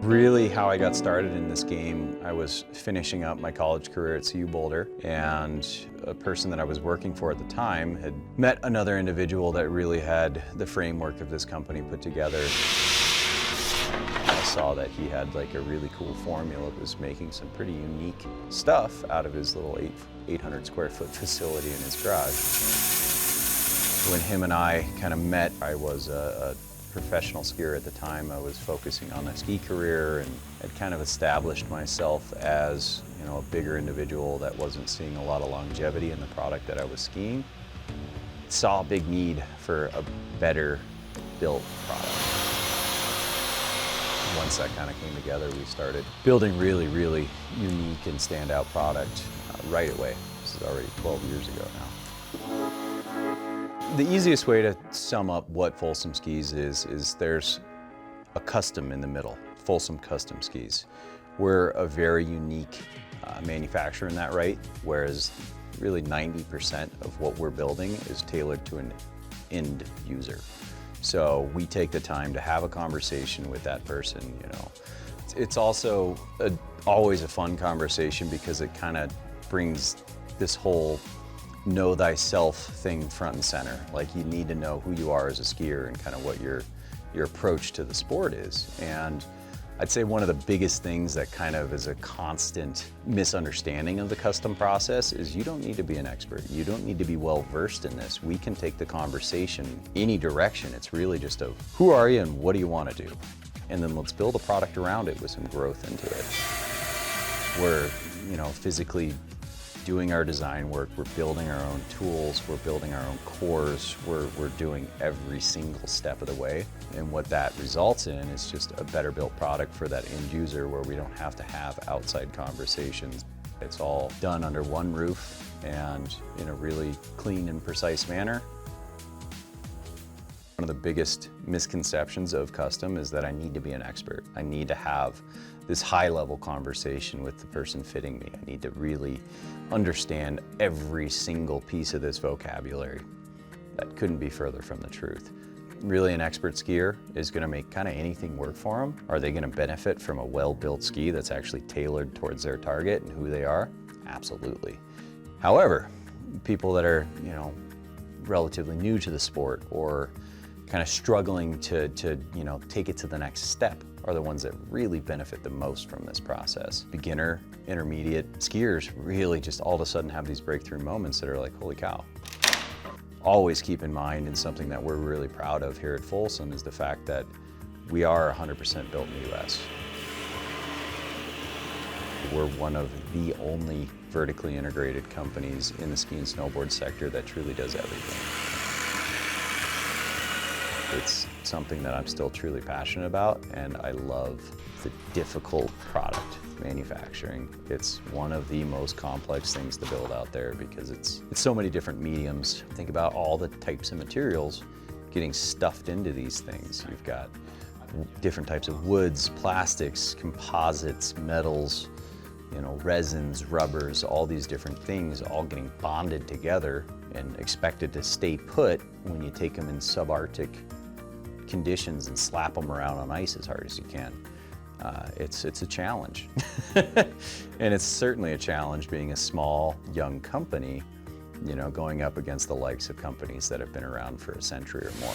Really how I got started in this game, I was finishing up my college career at CU Boulder, and a person that I was working for at the time had met another individual that really had the framework of this company put together. I saw that he had like a really cool formula, was making some pretty unique stuff out of his little 800 square foot facility in his garage. When him and I kind of met, I was a professional skier at the time. I was focusing on a ski career and had kind of established myself as, a bigger individual that wasn't seeing a lot of longevity in the product that I was skiing. Saw a big need for a better built product. Once that kind of came together, we started building really, really unique and standout product right away. This is already 12 years ago now. The easiest way to sum up what Folsom Skis is there's a custom in the middle, Folsom Custom Skis. We're a very unique manufacturer in that, right? Whereas really 90% of what we're building is tailored to an end user. So we take the time to have a conversation with that person, It's also always a fun conversation because it kind of brings this whole know thyself thing front and center. Like, you need to know who you are as a skier and kind of what your approach to the sport is. And I'd say one of the biggest things that kind of is a constant misunderstanding of the custom process is you don't need to be an expert. You don't need to be well versed in this. We can take the conversation any direction. It's really just a who are you and what do you want to do? And then let's build a product around it with some growth into it. We're, physically doing our design work, we're building our own tools, we're building our own cores, we're doing every single step of the way. And what that results in is just a better built product for that end user where we don't have to have outside conversations. It's all done under one roof and in a really clean and precise manner. One of the biggest misconceptions of custom is that I need to be an expert. I need to have this high-level conversation with the person fitting me. I need to really understand every single piece of this vocabulary. That couldn't be further from the truth. Really, an expert skier is going to make kind of anything work for them. Are they going to benefit from a well-built ski that's actually tailored towards their target and who they are? Absolutely. However, people that are, relatively new to the sport or kind of struggling to take it to the next step are the ones that really benefit the most from this process. Beginner, intermediate skiers really just all of a sudden have these breakthrough moments that are like, holy cow. Always keep in mind, and something that we're really proud of here at Folsom, is the fact that we are 100% built in the US. We're one of the only vertically integrated companies in the ski and snowboard sector that truly does everything. It's something that I'm still truly passionate about, and I love the difficult product manufacturing. It's one of the most complex things to build out there because it's so many different mediums. Think about all the types of materials getting stuffed into these things. You've got different types of woods, plastics, composites, metals, resins, rubbers, all these different things all getting bonded together and expected to stay put when you take them in subarctic conditions and slap them around on ice as hard as you can. It's a challenge. And it's certainly a challenge being a small, young company, going up against the likes of companies that have been around for a century or more.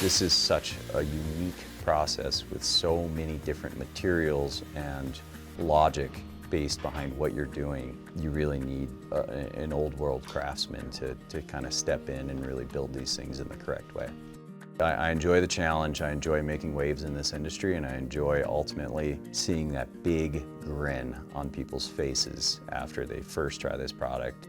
This is such a unique process with so many different materials and logic based behind what you're doing. You really need an old world craftsman to kind of step in and really build these things in the correct way. I enjoy the challenge, I enjoy making waves in this industry, and I enjoy ultimately seeing that big grin on people's faces after they first try this product.